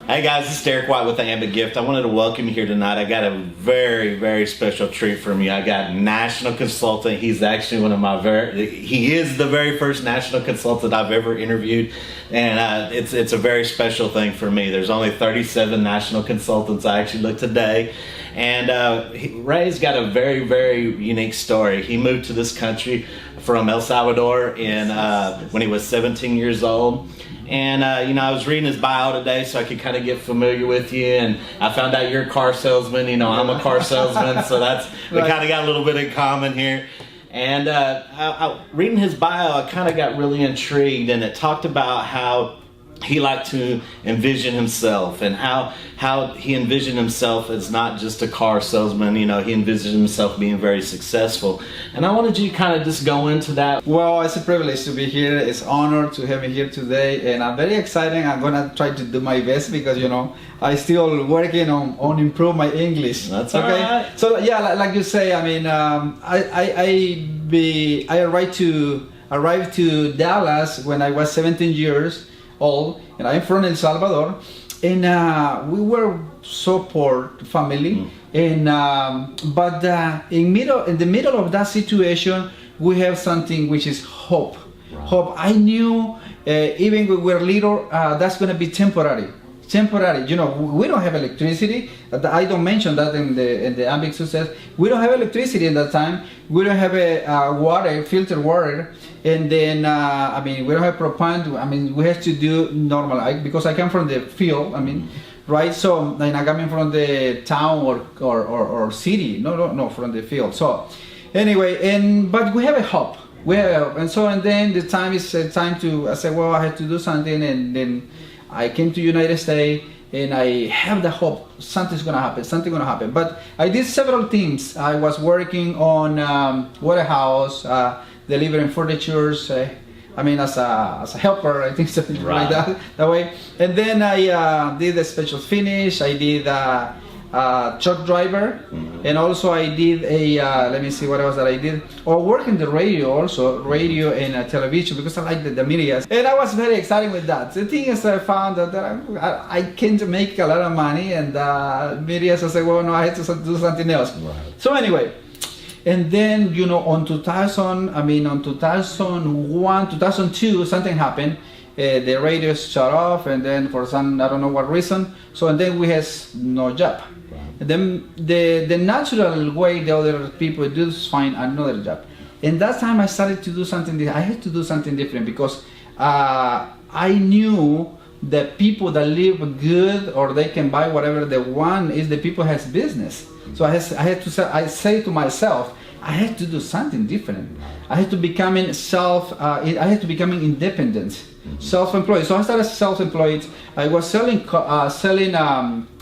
Hey guys, this is Derek White with the Ambit Gift. I wanted to welcome you here tonight. I got a very, very special treat from you. I got national consultant. He's actually he is the very first national consultant I've ever interviewed. And it's a very special thing for me. There's only 37 national consultants I actually looked today. And Ray's got a very, very unique story. He moved to this country from El Salvador when he was 17 years old. And I was reading his bio today so I could kind of get familiar with you, and I found out you're a car salesman. I'm a car salesman, so we kind of got a little bit in common here. And reading his bio, I kind of got really intrigued, and it talked about how he liked to envision himself, and how he envisioned himself as not just a car salesman. He envisioned himself being very successful. And I wanted you to kind of just go into that. Well, it's a privilege to be here. It's an honor to have me here today, and I'm very excited. I'm gonna try to do my best because I still working on improve my English. That's okay. All right. So yeah, like you say, I arrived to Dallas when I was 17 years old, and I'm from El Salvador, and we were so poor family, and but in the middle of that situation, we have something which is hope. Right. Hope. I knew even when we were little, that's going to be temporary. We don't have electricity. I don't mention that in the Ambit success. We don't have electricity at that time. We don't have a filtered water, and then we don't have propane. We have to do normal. Because I come from the field. Right. So and I coming from the town or city. No, from the field. So anyway, but we have a hope. And then the time is time to. I said, well, I have to do something, and then I came to United States, and I have the hope something's gonna happen. But I did several things. I was working on warehouse, delivering furnitures. As a helper, I think something right. like that way. And then I did a special finish. I did truck driver, and also I did let me see what else that I did. Work in the radio and television, because I like the media, and I was very excited with that. The thing is, I found that I can't make a lot of money, and media. So I said, well, no, I had to do something else. Right. So anyway, and then on 2001, 2002, something happened. The radio shut off, and then for some, I don't know what reason, and then we had no job. And then the natural way the other people do is find another job. And that time I started to do something different. I had to do something different because I knew that people that live good or they can buy whatever they want is the people has business. So I say to myself, I had to do something different. I had to become independent, self-employed. So I started self-employed. I was selling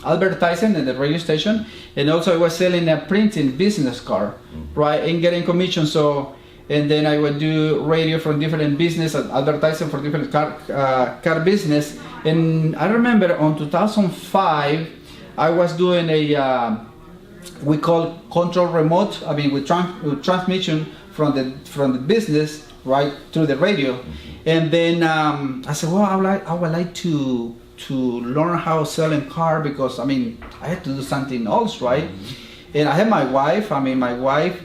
advertising at the radio station, and also I was selling a printing business card, right, and getting commission. So, and then I would do radio from different business, advertising for different car business. And I remember on 2005, I was doing we call control remote. With transmission from the business right through the radio. And then I said, well, I would like to learn how selling car, because I had to do something else, right? And I have my wife. My wife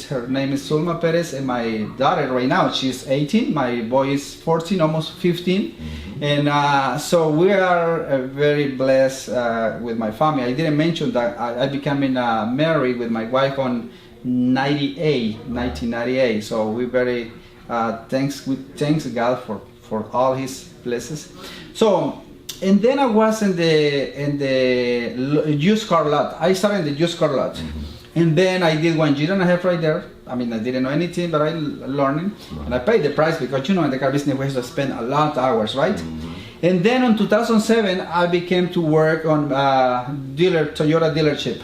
her name is Perez, and my daughter right now, she's 18. My boy is 14, almost 15. And so we are very blessed with my family. I didn't mention that I became married with my wife on 1998. So we very thanks God for all His blessings. So. And then I was in the used car lot. I started in the used car lot. And then I did 1 year and a half right there. I didn't know anything, but I learning. And I paid the price because, in the car business we have to spend a lot of hours, right? And then in 2007, I became to work on Toyota dealership.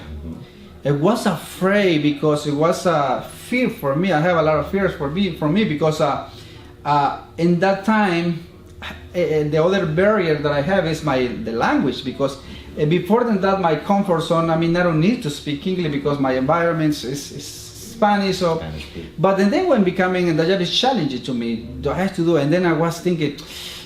I was afraid because it was a fear for me. I have a lot of fears for me because in that time, the other barrier that I have is the language, because before that my comfort zone, I don't need to speak English because my environment is Spanish. But then when becoming the job is challenging to me, I have to do, and then I was thinking,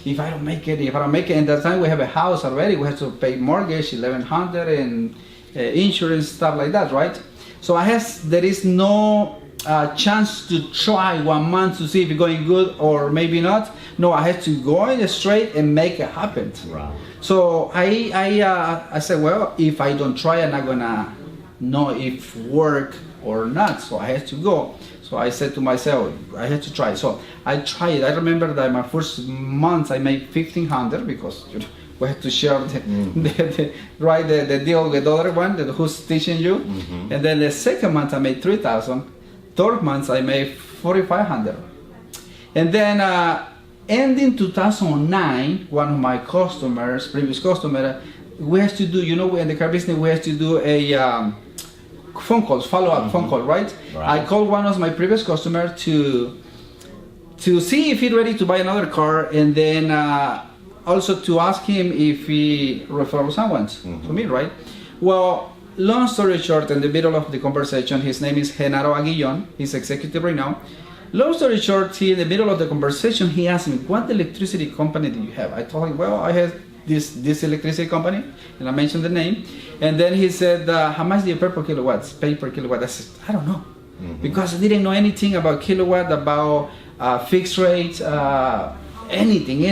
if I don't make it, and at that time we have a house already, we have to pay mortgage, 1,100 and insurance, stuff like that, right? So there is no chance to try 1 month to see if it's going good or maybe not. No, I had to go in straight and make it happen. Right. So I said, well, if I don't try, I'm not gonna know if work or not. So I had to go. So I said to myself, I had to try. So I tried. I remember that my first month I made 1,500 because we had to share the deal with the other one who's teaching you. Mm-hmm. And then the second month I made 3,000. Third month I made 4,500. And then ending 2009, one of my previous customers, we have to do, in the car business, we have to do a phone calls, follow-up phone call, right? I called one of my previous customers to see if he's ready to buy another car, and then also to ask him if he referred someone to me, right? Well, long story short, in the middle of the conversation, his name is Genaro Aguillon, he's executive right now. Long story short, in the middle of the conversation, he asked me, what electricity company do you have? I told him, well, I have this electricity company, and I mentioned the name. And then he said, how much do you pay per kilowatt? I said, I don't know. Because I didn't know anything about kilowatt, about fixed rates, anything.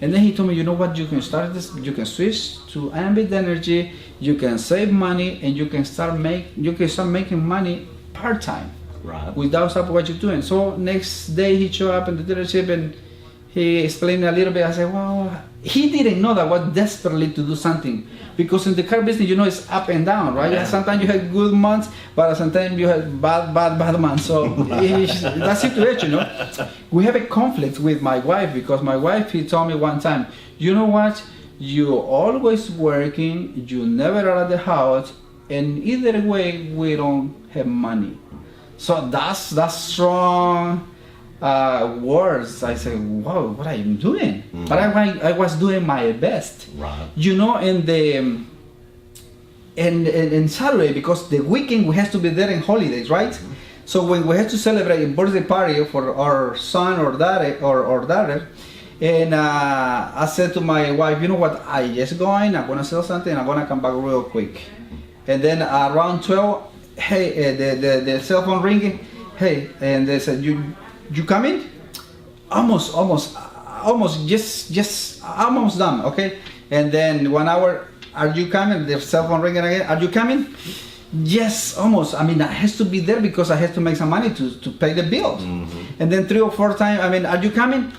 And then he told me, you know what, you can start this, you can switch to Ambit Energy, you can save money, and you can start making money part-time. Right. Without stopping what you're doing. So next day he showed up in the dealership and he explained a little bit. I said, well, he didn't know that I was desperately to do something, because in the car business, it's up and down, right? Yeah. Sometimes you have good months, but sometimes you have bad months. So that situation, we have a conflict with my wife, because my wife, he told me one time, you know what? You're always working, you never are at the house, and either way, we don't have money. So that's strong words. I say, wow, what are you doing? But I was doing my best. Right. In Saturday, because the weekend we have to be there in holidays, right? So when we had to celebrate a birthday party for our son or daughter, and I said to my wife, you know what? I'm gonna sell something, I'm gonna come back real quick. And then around 12. Hey, the cell phone ringing. Hey, and they said, you coming? Almost, just almost done. Okay. And then 1 hour, are you coming? The cell phone ringing again. Are you coming? Yes, almost. I have to be there because I have to make some money to pay the bills. And then 3 or 4 times, are you coming?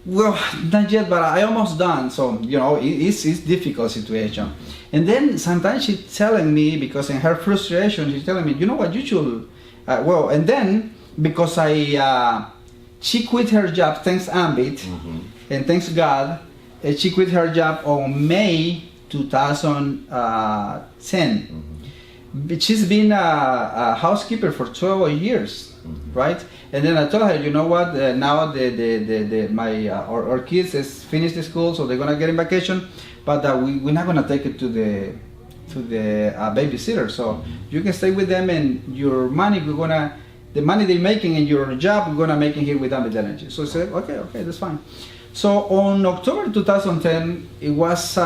Well, not yet, but I almost done. So it's difficult situation. And then sometimes she's telling me, because in her frustration, she's telling me, you know what, you should, and then, because she quit her job, thanks Ambit, and thanks God, she quit her job on May 2010. But she's been a housekeeper for 12 years, right? And then I told her, you know what, now our kids has finished the school, so they're gonna get in vacation. But we're not gonna take it to the babysitter. So you can stay with them, and your money the money they're making in your job, we're gonna make it here with Ambit Energy. So I said, okay, that's fine. So on October 2010, it was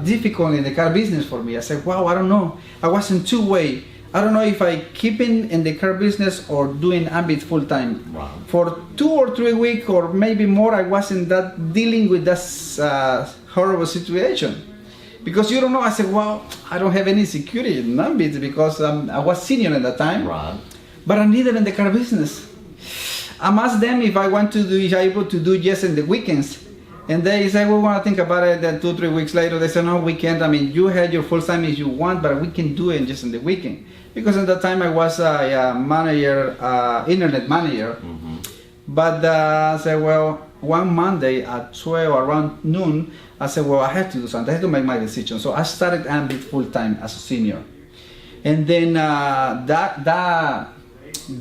difficult in the car business for me. I said, wow, I don't know. I was in two-way. I don't know if I keep in the car business or doing Ambit full time. Wow. For 2 or 3 weeks or maybe more, I wasn't dealing with this horrible situation, because you don't know. I said, well, I don't have any security in Ambit because I was senior at that time. Right. But I needed in the car business. I asked them if I want to do, if I'm able to do just in the weekends. And they say, we want to think about it. Then 2 or 3 weeks later, they said, no, we can't. You had your full time if you want, but we can do it just in the weekend. Because at that time I was a manager, internet manager. But I said, well, one Monday at 12 around noon, I said, well, I have to do something. I have to make my decision. So I started Ambit full time as a senior. And then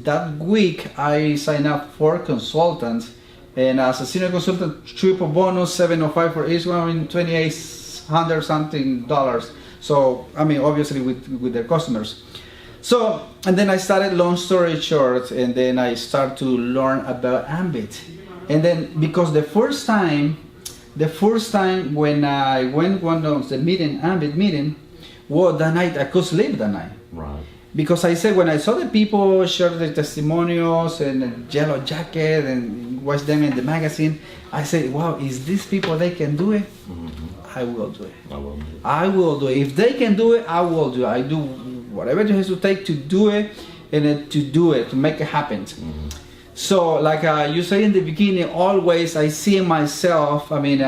that week, I signed up for consultants. And as a senior consultant, triple bonus, 705 for each one, $2,800 something dollars. So, obviously with their customers. So, and then I started, long story short, and then I started to learn about Ambit. And then because the first time when I went one of the meeting, Ambit meeting, well, that night I could sleep that night. Right. Because I said when I saw the people share their testimonials and a yellow jacket and watch them in the magazine, I said, wow, is these people they can do it? Mm-hmm. I will do it. I will do it. If they can do it, I will do it. I do whatever it has to take to do it and to make it happen. Mm-hmm. So like you say in the beginning, always I see myself, I mean,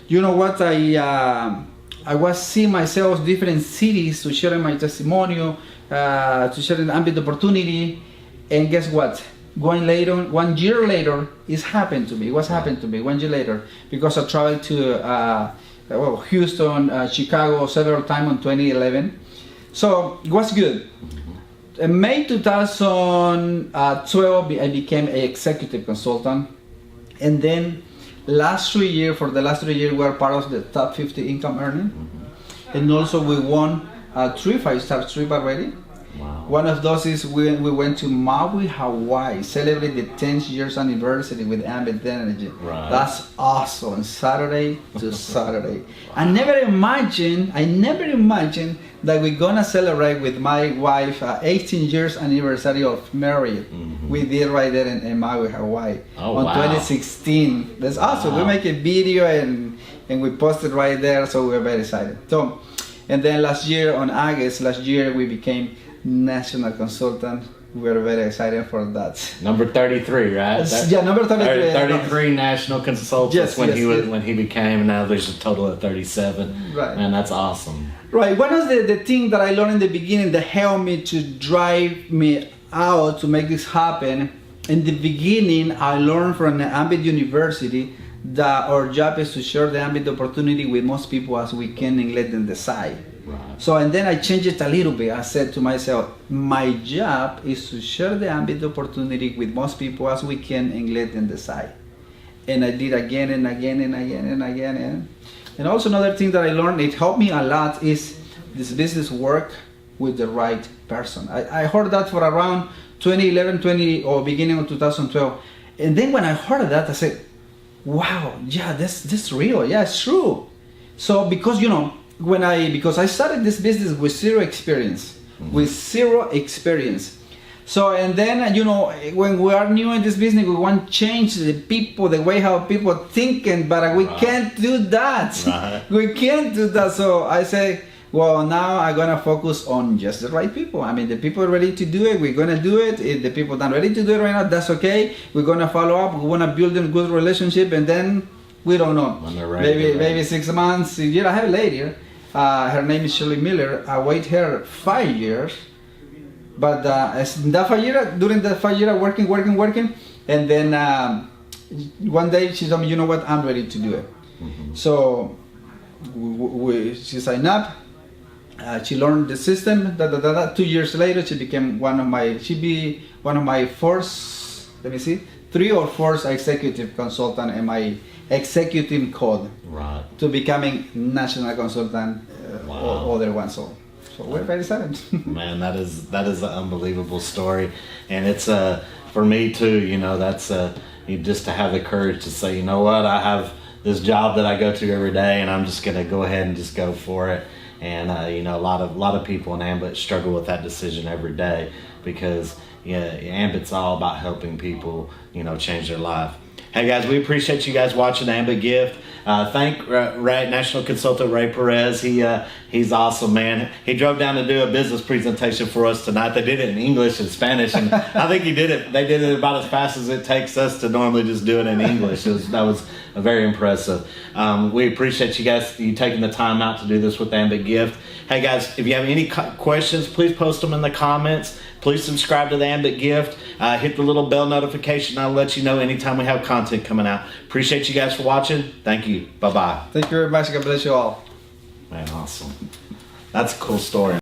you know what, I was seeing myself different cities to share my testimonial, to share an Ambit opportunity, and guess what? 1 year later, it's happened to me. It was happened to me 1 year later because I traveled to Houston, Chicago several times in 2011. So it was good. In May 2012, I became an executive consultant, and then for the last 3 years, we were part of the top 50 income earning, and also we won 3 5-star trips already. Wow. One of those is we went to Maui, Hawaii, celebrate the 10th year's anniversary with Ambit Energy. Right. That's awesome. Saturday to Saturday. I never imagined that we're gonna celebrate with my wife 18 years anniversary of marriage. Mm-hmm. We did right there in Maui, Hawaii, Oh, wow. 2016. That's awesome. Wow. We make a video and we posted right there, so we're very excited. So, and then on August last year, we became national consultant. We're very excited for that. Number 33, right? Yeah, number 33. 33 national consultants Yes, when he became, and now there's a total of 37. Right. And that's awesome. Right. One of the things that I learned in the beginning that helped me to drive me out to make this happen, in the beginning, I learned from the Ambit University that our job is to share the Ambit opportunity with most people as we can and let them decide. Right. So, and then I changed it a little bit. I said to myself, my job is to share the Ambit opportunity with most people as we can and let them decide. And I did again and again and again and again. And also another thing that I learned, it helped me a lot, is this business work with the right person. I heard that for around 2011, or beginning of 2012. And then when I heard that, I said, wow, yeah, this real. Yeah, it's true. So because, because I started this business with zero experience. So, and then, when we are new in this business, we want to change the people, the way how people thinking, but we can't do that. Right. We can't do that. So I say, well, now I'm going to focus on just the right people. I mean, the people are ready to do it, we're going to do it. If the people not ready to do it right now, that's okay. We're going to follow up. We want to build a good relationship, and then we don't know. When they're ready, Maybe 6 months, a year. I have a lady. Her name is Shirley Miller. I wait her 5 years. But during that 5 years, working. And then one day she told me, you know what, I'm ready to do it. Mm-hmm. So she signed up. She learned the system. 2 years later, she became one of my first, 3 or 4 executive consultant in my executive code. Right. To becoming national consultant, Wow. other one. So we're very excited. Man, that is an unbelievable story, and it's for me too. That's you just to have the courage to say, you know what, I have this job that I go to every day, and I'm just gonna go ahead and just go for it. And a lot of people in Ambit struggle with that decision every day because Ambit's all about helping people, change their life. Hey guys, we appreciate you guys watching Ambit Gift. Thank National Consultant Ray Perez. He's awesome, man. He drove down to do a business presentation for us tonight. They did it in English and Spanish, and I think they did it about as fast as it takes us to normally just do it in English. That was very impressive. We appreciate you taking the time out to do this with Ambit Gift. Hey guys, if you have any questions, please post them in the comments. Please subscribe to the Ambit Gift. Hit the little bell notification. I'll let you know anytime we have content coming out. Appreciate you guys for watching. Thank you. Bye-bye. Thank you very much. God bless you all. Man, awesome. That's a cool story.